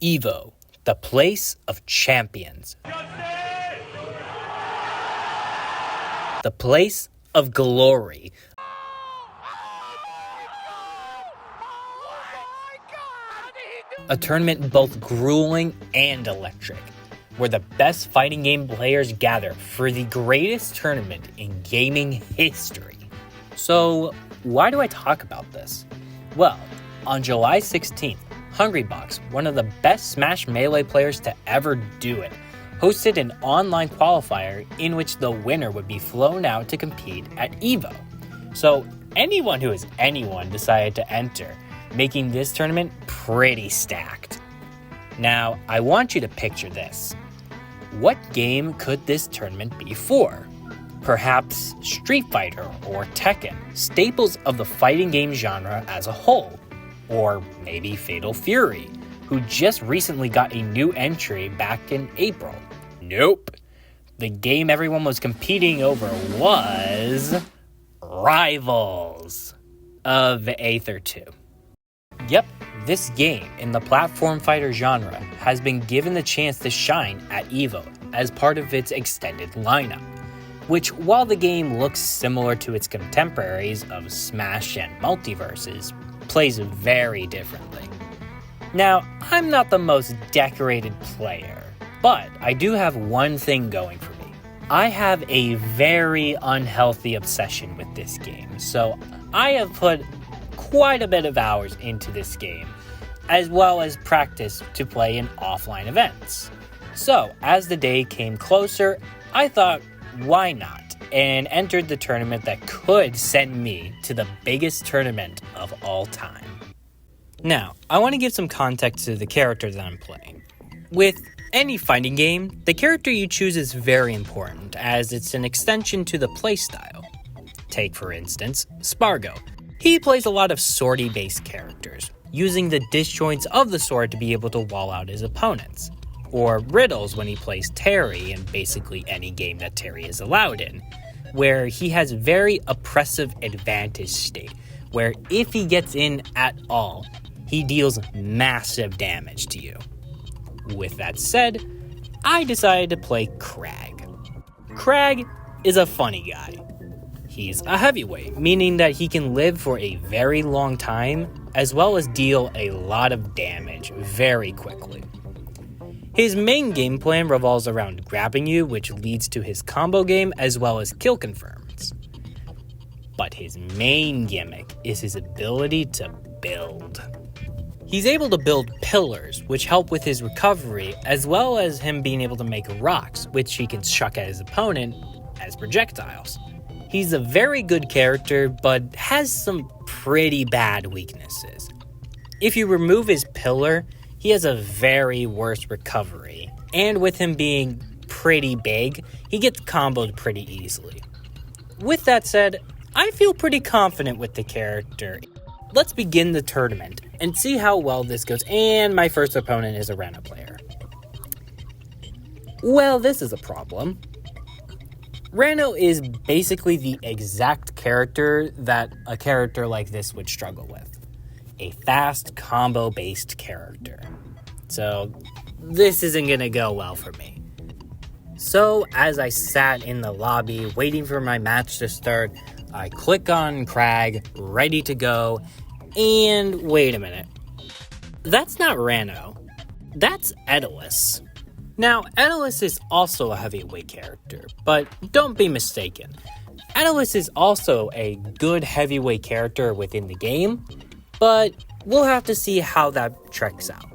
EVO, the place of champions. The place of glory. A tournament both grueling and electric, where the best fighting game players gather for the greatest tournament in gaming history. So, why do I talk about this? Well, on July 16th, Hungrybox, one of the best Smash Melee players to ever do it, hosted an online qualifier in which the winner would be flown out to compete at EVO. So, anyone who is anyone decided to enter, making this tournament pretty stacked. Now, I want you to picture this. What game could this tournament be for? Perhaps Street Fighter or Tekken, staples of the fighting game genre as a whole. Or maybe Fatal Fury, who just recently got a new entry back in April. Nope. The game everyone was competing over was Rivals of Aether 2. Yep, this game in the platform fighter genre has been given the chance to shine at EVO as part of its extended lineup, which, while the game looks similar to its contemporaries of Smash and Multiverses, plays very differently. Now, I'm not the most decorated player, but I do have one thing going for me. I have a very unhealthy obsession with this game, so I have put quite a bit of hours into this game, as well as practice to play in offline events. So, as the day came closer, I thought, why not? And entered the tournament that could send me to the biggest tournament of all time. Now, I want to give some context to the character that I'm playing. With any fighting game, the character you choose is very important, as it's an extension to the playstyle. Take, for instance, Spargo. He plays a lot of swordy-based characters, using the disjoints of the sword to be able to wall out his opponents. Or Riddles when he plays Terry in basically any game that Terry is allowed in, where he has very oppressive advantage state, where if he gets in at all, he deals massive damage to you. With that said, I decided to play Crag. Crag is a funny guy. He's a heavyweight, meaning that he can live for a very long time, as well as deal a lot of damage very quickly. His main game plan revolves around grabbing you, which leads to his combo game as well as kill confirms. But his main gimmick is his ability to build. He's able to build pillars, which help with his recovery, as well as him being able to make rocks, which he can chuck at his opponent as projectiles. He's a very good character, but has some pretty bad weaknesses. If you remove his pillar, he has a very worse recovery, and with him being pretty big, he gets comboed pretty easily. With that said, I feel pretty confident with the character. Let's begin the tournament and see how well this goes, and my first opponent is a Reno player. Well, this is a problem. Reno is basically the exact character that a character like this would struggle with. A fast combo-based character. So, this isn't gonna go well for me. So, as I sat in the lobby waiting for my match to start, I click on Crag, ready to go, and wait a minute. That's not Reno. That's Edalus. Now, Edalus is also a heavyweight character, but don't be mistaken. Edalus is also a good heavyweight character within the game, but we'll have to see how that treks out.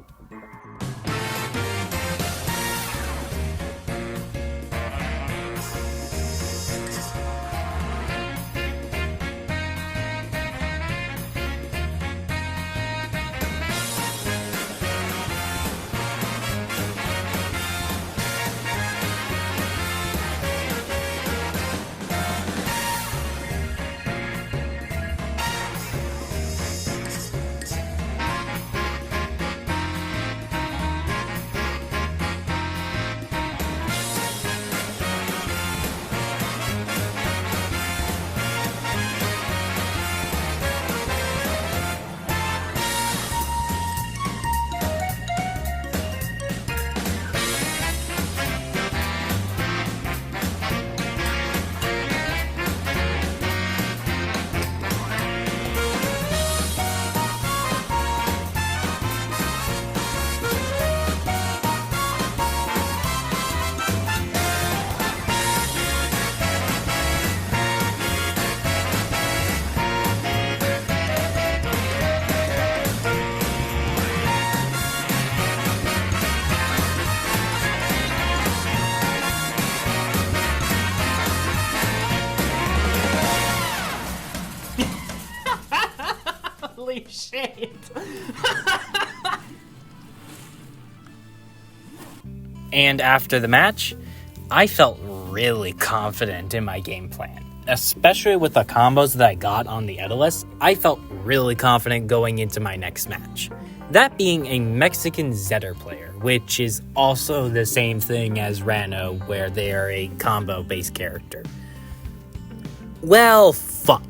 shit. And after the match, I felt really confident in my game plan. Especially with the combos that I got on the Edalus, I felt really confident going into my next match. That being a Mexican Zetter player, which is also the same thing as Rano, where they are a combo-based character. Well, fuck.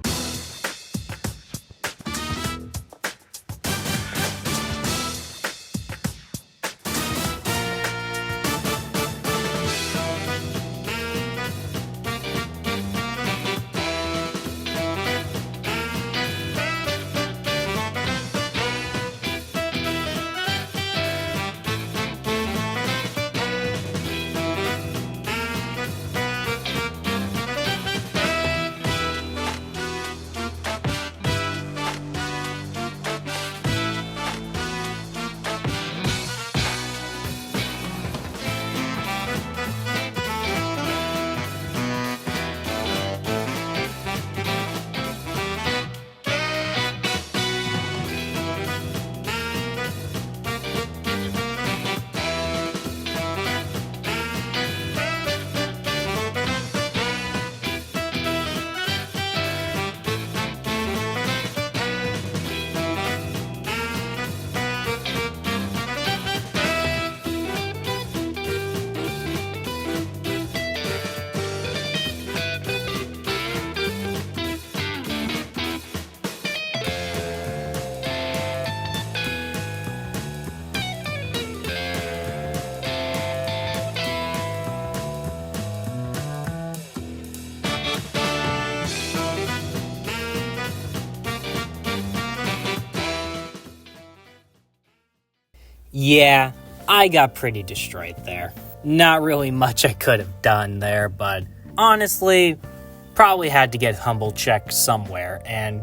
Yeah, I got pretty destroyed there. Not really much I could have done there, but honestly, probably had to get humble checked somewhere, and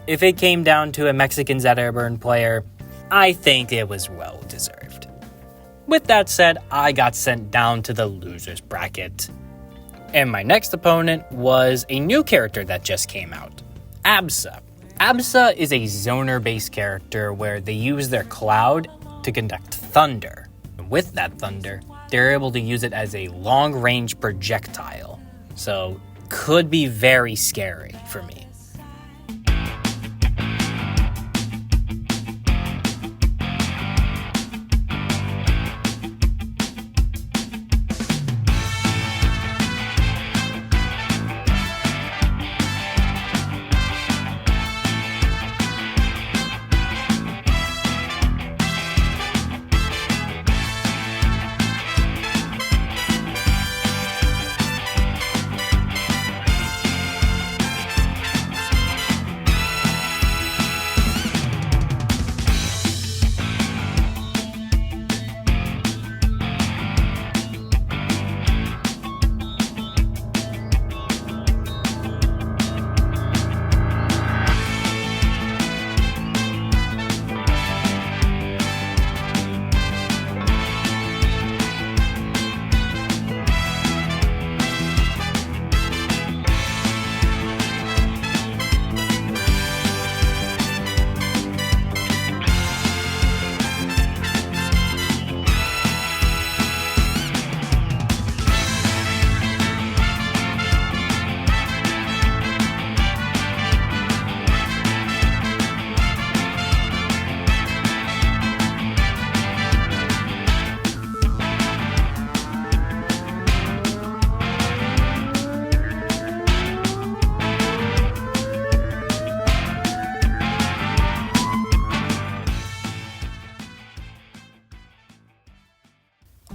if it came down to a Mexican Zetterburn player, I think it was well deserved. With that said, I got sent down to the losers bracket. And my next opponent was a new character that just came out, Absa. Absa is a zoner-based character where they use their cloud to conduct thunder. With that thunder, they're able to use it as a long-range projectile, so could be very scary for me.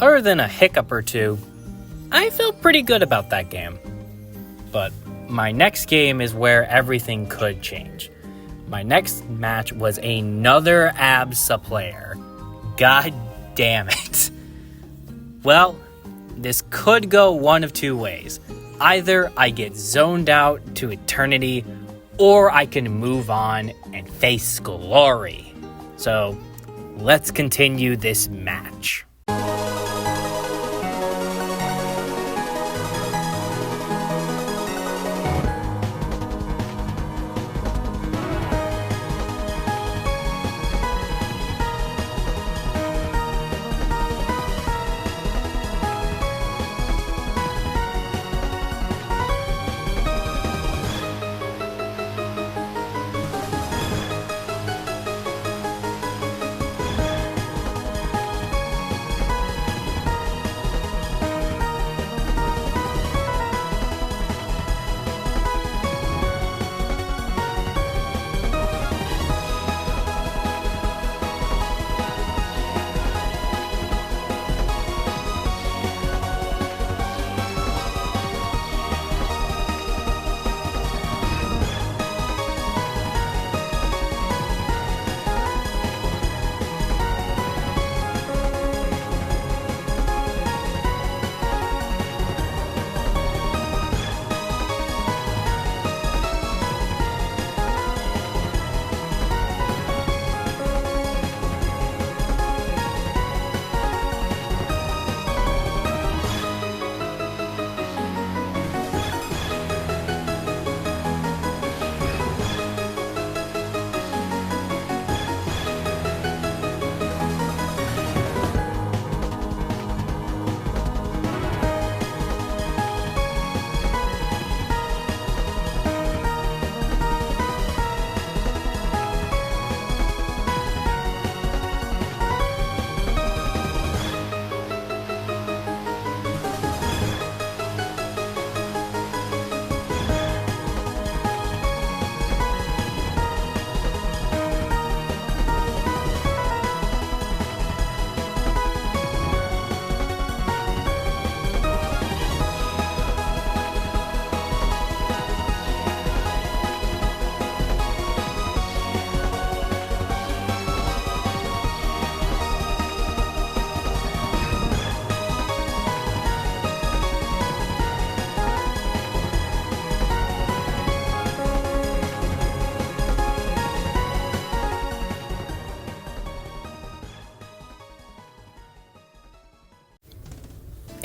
Other than a hiccup or two, I felt pretty good about that game. But my next game is where everything could change. My next match was another Absa player. God damn it. Well, this could go one of two ways. Either I get zoned out to eternity, or I can move on and face glory. So, let's continue this match.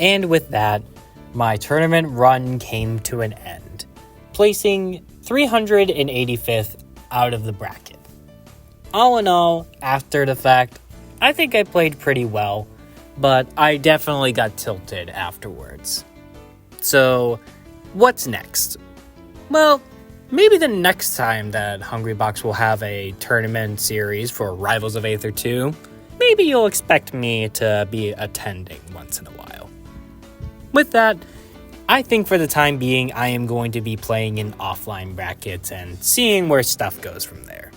And with that, my tournament run came to an end, placing 385th out of the bracket. All in all, after the fact, I think I played pretty well, but I definitely got tilted afterwards. So, what's next? Well, maybe the next time that Hungrybox will have a tournament series for Rivals of Aether 2, maybe you'll expect me to be attending once in a while. With that, I think for the time being, I am going to be playing in offline brackets and seeing where stuff goes from there.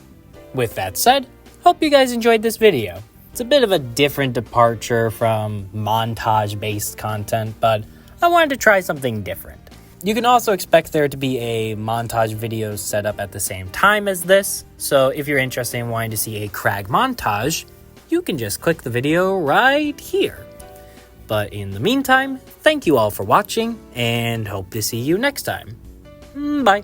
With that said, hope you guys enjoyed this video. It's a bit of a different departure from montage-based content, but I wanted to try something different. You can also expect there to be a montage video set up at the same time as this, so if you're interested in wanting to see a Crag montage, you can just click the video right here. But in the meantime, thank you all for watching, and hope to see you next time. Bye.